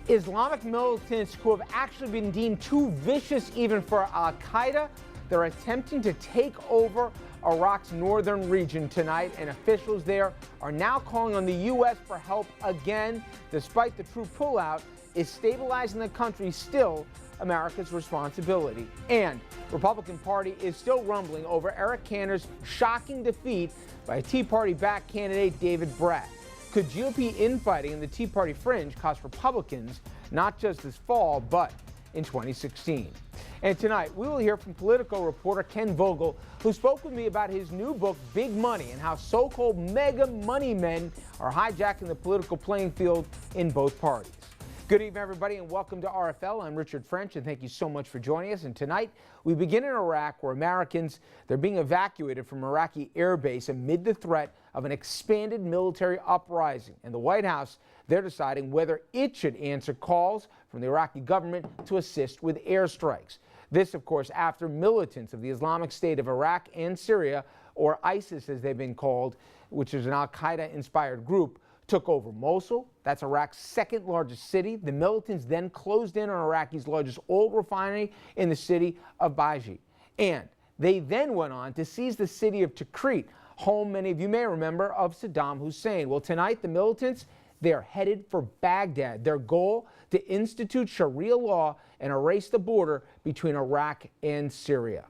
Islamic militants who have actually been deemed too vicious even for al-Qaeda. They're attempting to take over Iraq's northern region tonight, and officials there are now calling on the U.S. for help again. Despite the troop pullout, is stabilizing the country still America's responsibility? And Republican Party is still rumbling over Eric Cantor's shocking defeat by a Tea Party-backed candidate, David Brat. Could GOP infighting in the Tea Party fringe cost Republicans not just this fall, but in 2016? And tonight, we will hear from Politico reporter Ken Vogel, who spoke with me about his new book, Big Money, and how so-called mega money men are hijacking the political playing field in both parties. Good evening, everybody, and welcome to RFL. I'm Richard French, and thank you so much for joining us. And tonight, we begin in Iraq, where Americans, they're being evacuated from Iraqi air base amid the threat of an expanded military uprising. And the White House, they're deciding whether it should answer calls from the Iraqi government to assist with airstrikes. This, of course, after militants of the Islamic State of Iraq and Syria, or ISIS as they've been called, which is an al-Qaeda-inspired group, took over Mosul. That's Iraq's second largest city. The militants then closed in on Iraqi's largest oil refinery in the city of Baiji. And they then went on to seize the city of Tikrit, home, many of you may remember, of Saddam Hussein. Well, tonight, the militants, they're headed for Baghdad. Their goal, to institute Sharia law and erase the border between Iraq and Syria.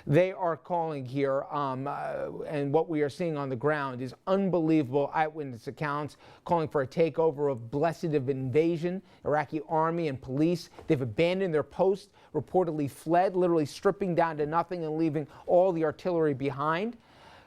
They are calling here, and what we are seeing on the ground is unbelievable eyewitness accounts calling for a takeover of blessed invasion. Iraqi army and police, they've abandoned their posts, reportedly fled, literally stripping down to nothing and leaving all the artillery behind.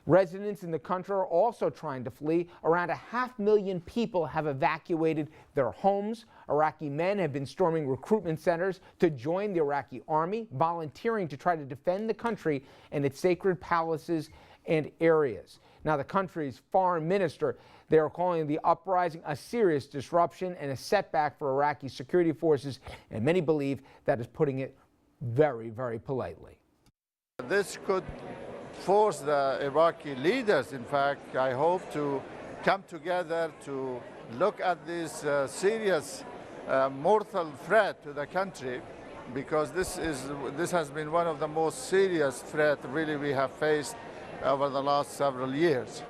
Residents in the country are also trying to flee. Around 500,000 people have evacuated their homes. Iraqi men have been storming recruitment centers to join the Iraqi army, volunteering to try to defend the country and its sacred palaces and areas. Now, the country's foreign minister, they are calling the uprising a serious disruption and a setback for Iraqi security forces, and many believe that is putting it very, very politely. This could force the Iraqi leaders, in fact, I hope, to come together to look at this serious mortal threat to the country, because this has been one of the most serious threats really we have faced over the last several years.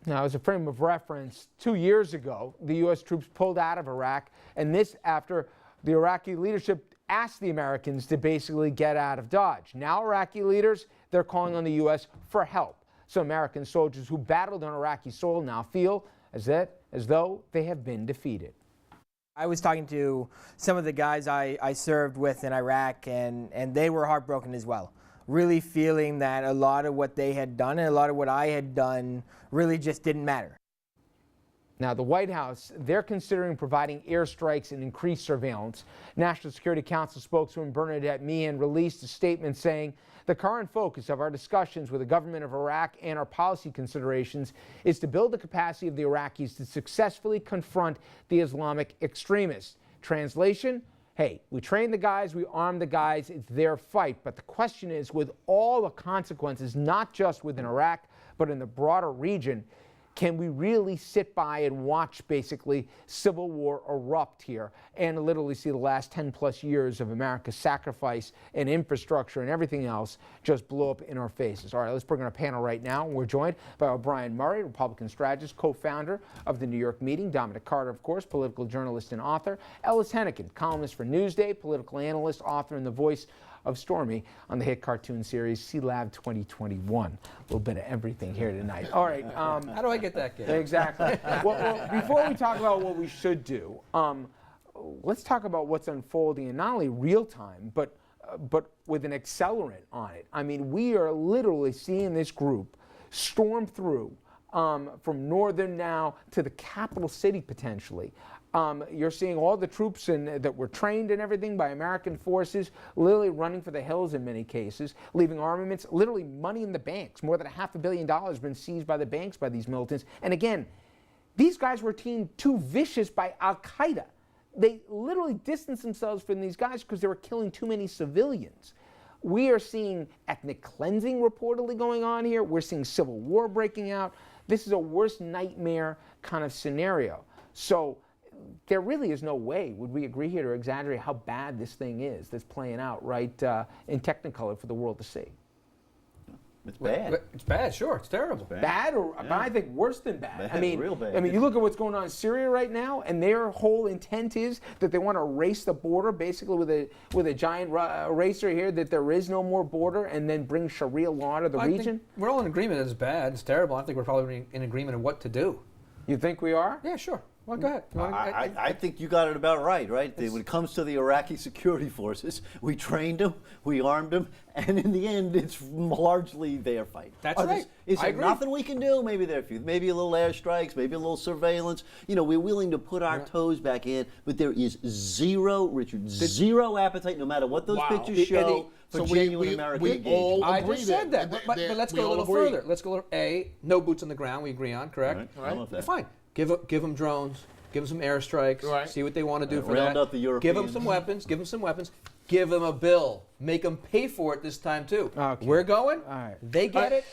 Now, as a frame of reference, 2 years ago, the U.S. troops pulled out of Iraq, and this after the Iraqi leadership asked the Americans to basically get out of Dodge. Now, Iraqi leaders, they're calling on the U.S. for help. So American soldiers who battled on Iraqi soil now feel as though they have been defeated. I was talking to some of the guys I served with in Iraq, and they were heartbroken as well. Really feeling that a lot of what they had done and a lot of what I had done really just didn't matter. Now, the White House, they're considering providing airstrikes and increased surveillance. National Security Council spokeswoman Bernadette Meehan released a statement saying the current focus of our discussions with the government of Iraq and our policy considerations is to build the capacity of the Iraqis to successfully confront the Islamic extremists. Translation: hey, we train the guys, we arm the guys, it's their fight. But the question is, with all the consequences, not just within Iraq, but in the broader region, can we really sit by and watch basically civil war erupt here and literally see the last 10 plus years of America's sacrifice and infrastructure and everything else just blow up in our faces? All right, let's bring in our panel right now. We're joined by O'Brien Murray, Republican strategist, co-founder of the New York Meeting; Dominic Carter, of course, political journalist and author; Ellis Hennigan, columnist for Newsday, political analyst, author, and the voice of Stormy on the hit cartoon series C-Lab 2021. A little bit of everything here tonight. All right. How do I get that gig? Exactly. well, before we talk about what we should do, let's talk about what's unfolding in not only real time, but with an accelerant on it. I mean, we are literally seeing this group storm through from northern now to the capital city potentially. You're seeing all the troops that were trained and everything by American forces literally running for the hills in many cases, leaving armaments, literally money in the banks. More than $500 million has been seized by the banks by these militants. And again, these guys were deemed too vicious by al-Qaeda. They literally distanced themselves from these guys because they were killing too many civilians. We are seeing ethnic cleansing reportedly going on here. We're seeing civil war breaking out. This is a worst nightmare kind of scenario. So there really is no way, would we agree here, to exaggerate how bad this thing is that's playing out right in Technicolor for the world to see. It's bad. It's bad, sure. It's terrible. Bad, but I think worse than bad. Real bad. I mean, you look at what's going on in Syria right now, and their whole intent is that they want to erase the border, basically with a giant eraser here, that there is no more border, and then bring Sharia law to the region. Think we're all in agreement that it's bad. It's terrible. I think we're probably in agreement of what to do. You think we are? Yeah, sure. Well, go ahead. I think you got it about right? When it comes to the Iraqi security forces, we trained them, we armed them, and in the end, it's largely their fight. That's right. Is I there agree. nothing we can do? Maybe maybe a little airstrikes, maybe a little surveillance. We're willing to put our toes back in, but there is zero, Richard, zero appetite, no matter what those pictures show, for genuine American engagement. I just said that, but let's go a little further. Let's go no boots on the ground. We agree on, correct? All right. Yeah, fine. Give them drones. Give them some airstrikes. Right. See what they want to do for round that. up the Europeans. Give them some weapons. Give them some weapons. Give them a bill. Make them pay for it this time too. Okay. We're going. All right. They get it.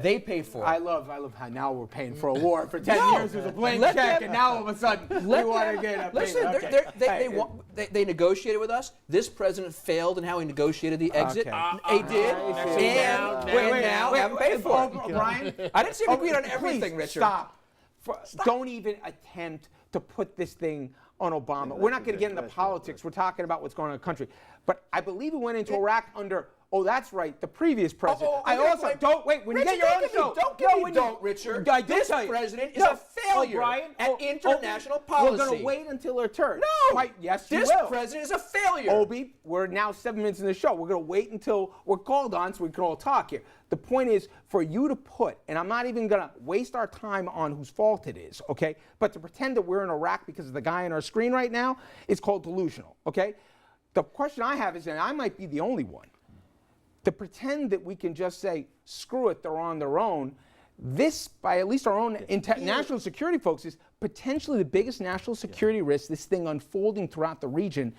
They pay for it. I love how now we're paying for a war. For 10 years it was a blank check, and now all of a sudden we want to get a payment. Listen, they negotiated with us. This president failed in how he negotiated the exit. He did. And we're now having to pay for it. Brian, I didn't say we agreed on everything, please, Richard. Stop. Don't even attempt to put this thing on Obama. We're not going to get into politics. We're talking about what's going on in the country. But I believe we went into Iraq under, that's right, the previous president. When you get your own show. Richard. This president is a failure at international policy. We're going to wait until their turn. No. Yes, you this will. president is a failure. Obi, we're now 7 minutes in the show. We're going to wait until we're called on so we can all talk here. The point is for you to put, and I'm not even going to waste our time on whose fault it is, okay? But to pretend that we're in Iraq because of the guy on our screen right now, it's called delusional, okay? The question I have is, and I might be the only one, to pretend that we can just say, screw it, they're on their own. This, by at least our own national security folks, is potentially the biggest national security risk, this thing unfolding throughout the region.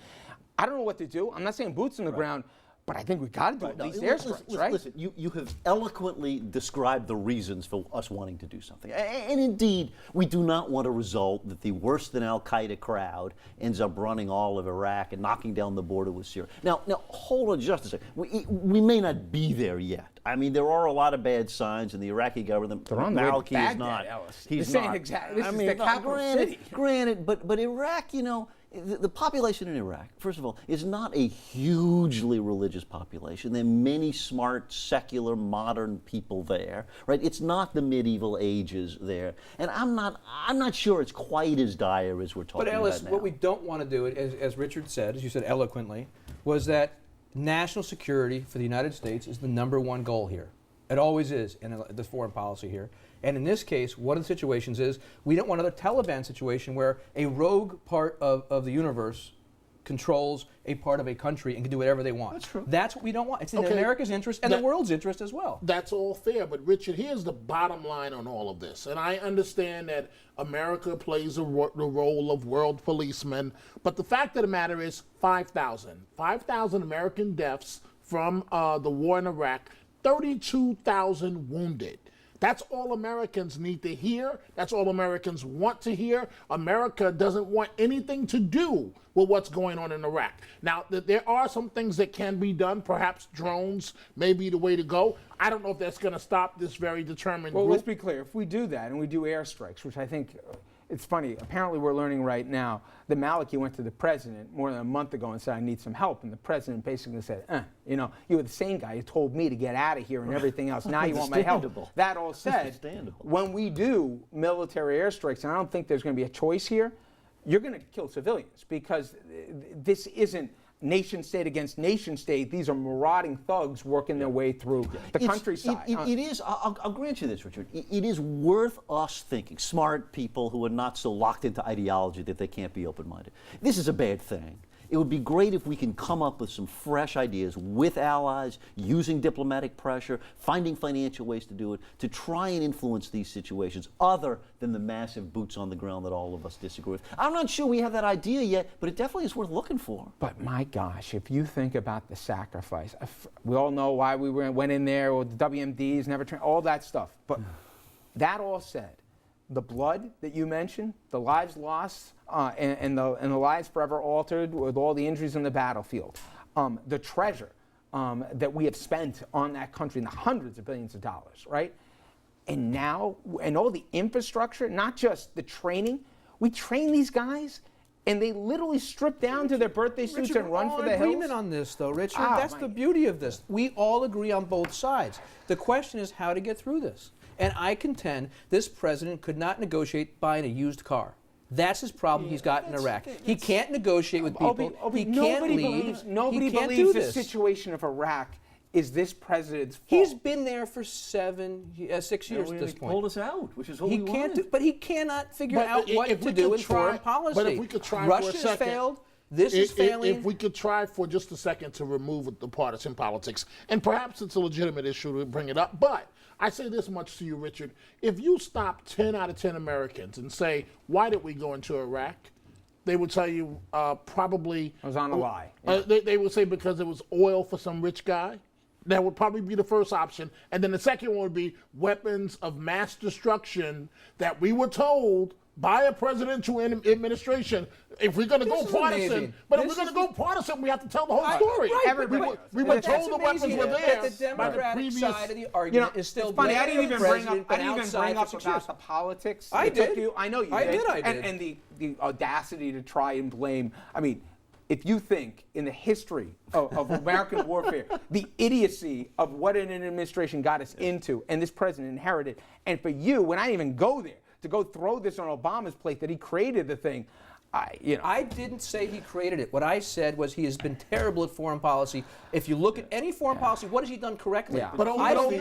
I don't know what to do. I'm not saying boots on the ground, but I think we've got to do at least airstrikes, right? Listen, you have eloquently described the reasons for us wanting to do something. And indeed, we do not want a result that the worse than al-Qaeda crowd ends up running all of Iraq and knocking down the border with Syria. Now hold on just a second. We may not be there yet. I mean, there are a lot of bad signs, and the Iraqi government, Maliki is not. He's not. Exactly. This is the capital city. Granted, but Iraq, the population in Iraq, first of all, is not a hugely religious population. There are many smart, secular, modern people there, right? It's not the medieval ages there, and I'm not sure it's quite as dire as we're talking about now. But Ellis, what we don't want to do, as Richard said, as you said eloquently, was that national security for the United States is the #1 goal here. It always is in the foreign policy here. And in this case, one of the situations is we don't want another Taliban situation where a rogue part of the universe controls a part of a country and can do whatever they want. That's true. That's what we don't want. It's in America's interest and the world's interest as well. That's all fair. But, Richard, here's the bottom line on all of this. And I understand that America plays the role of world policeman. But the fact of the matter is 5,000 American deaths from the war in Iraq, 32,000 wounded. That's all Americans need to hear. That's all Americans want to hear. America doesn't want anything to do with what's going on in Iraq. Now, there are some things that can be done. Perhaps drones may be the way to go. I don't know if that's going to stop this very determined group. Well, let's be clear. If we do that and we do airstrikes, which I think it's funny, apparently we're learning right now that Maliki went to the president more than a month ago and said, I need some help. And the president basically said, you were the same guy who told me to get out of here and everything else. Now you want my help. That all said, when we do military airstrikes, and I don't think there's going to be a choice here, you're going to kill civilians because this isn't nation state against nation state. These are marauding thugs working their way through the countryside. It is, I'll grant you this, Richard, it is worth us thinking, smart people who are not so locked into ideology that they can't be open-minded. This is a bad thing. It would be great if we can come up with some fresh ideas with allies, using diplomatic pressure, finding financial ways to do it, to try and influence these situations other than the massive boots on the ground that all of us disagree with. I'm not sure we have that idea yet, but it definitely is worth looking for. But my gosh, if you think about the sacrifice, we all know why we went in there with the WMDs, never trained, all that stuff. But that all said, the blood that you mentioned, the lives lost, and the lives forever altered with all the injuries on the battlefield, the treasure that we have spent on that country in the hundreds of billions of dollars, right? And now, and all the infrastructure, not just the training, we train these guys and they literally strip down to their birthday suits Richard, and run for the we're all in hills. agreement on this, though, Richard. Ah, That's the beauty of this. We all agree on both sides. The question is how to get through this. And I contend this president could not negotiate buying a used car. That's his problem he's got in Iraq. He can't negotiate with people. He can't lead. Nobody he can't believes do the this. situation of Iraq is this president's fault. He's been there for 6 years at this He point. pulled us out, which is what He we can't wanted. do, but he cannot figure But out if what we to could do in try- foreign policy. but if we could try for a Russia's second- failed. This is failing. If we could try for just a second to remove the partisan politics, and perhaps it's a legitimate issue to bring it up, but I say this much to you, Richard. If you stop 10 out of 10 Americans and say, why did we go into Iraq? They would tell you probably... I was on a lie. They would say because it was oil for some rich guy. That would probably be the first option. And then the second one would be weapons of mass destruction that we were told by a presidential administration, if we're going to go is partisan, amazing. but if This we're going to go partisan, we have to tell the whole story. Right, Everybody knows. We were But told that's the weapons amazing were that there the by the Democratic previous... side of the argument is still it's funny. I didn't blaming even the bring up. president, I been didn't even outside bring for up 6 about years. the politics. I It took did. you. I know you I did. did, I did. And the audacity to try and blame. I mean, if you think in the history of American warfare, the idiocy of what an administration got us into, and this president inherited, and for you, when I even go there to go throw this on Obama's plate that he created the thing. I didn't say he created it. What I said was he has been terrible at foreign policy. If you look at any foreign policy, what has he done correctly? Yeah. But I don't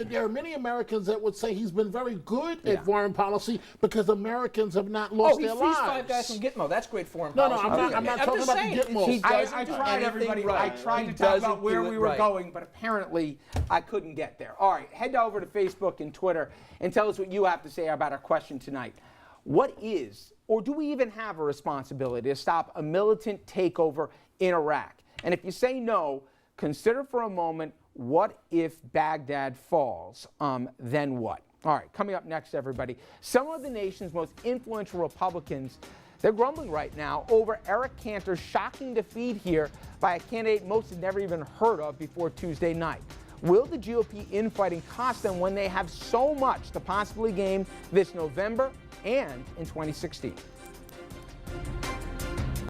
there are many Americans that would say he's been very good at foreign policy because Americans have not lost he their frees lives. 5 guys from Gitmo. That's great foreign No, policy. I'm not talking just about saying, the Gitmo. he doesn't I do tried, anything everybody. right. I tried He to talk doesn't about where do it we were right. going, but apparently I couldn't get there. All right, head over to Facebook and Twitter and tell us what you have to say about our question tonight. What is, or do we even have a responsibility to stop a militant takeover in Iraq? And if you say no, consider for a moment, what if Baghdad falls? Then what? All right, coming up next, everybody. Some of the nation's most influential Republicans, they're grumbling right now over Eric Cantor's shocking defeat here by a candidate most had never even heard of before Tuesday night. Will the GOP infighting cost them when they have so much to possibly gain this November and in 2016?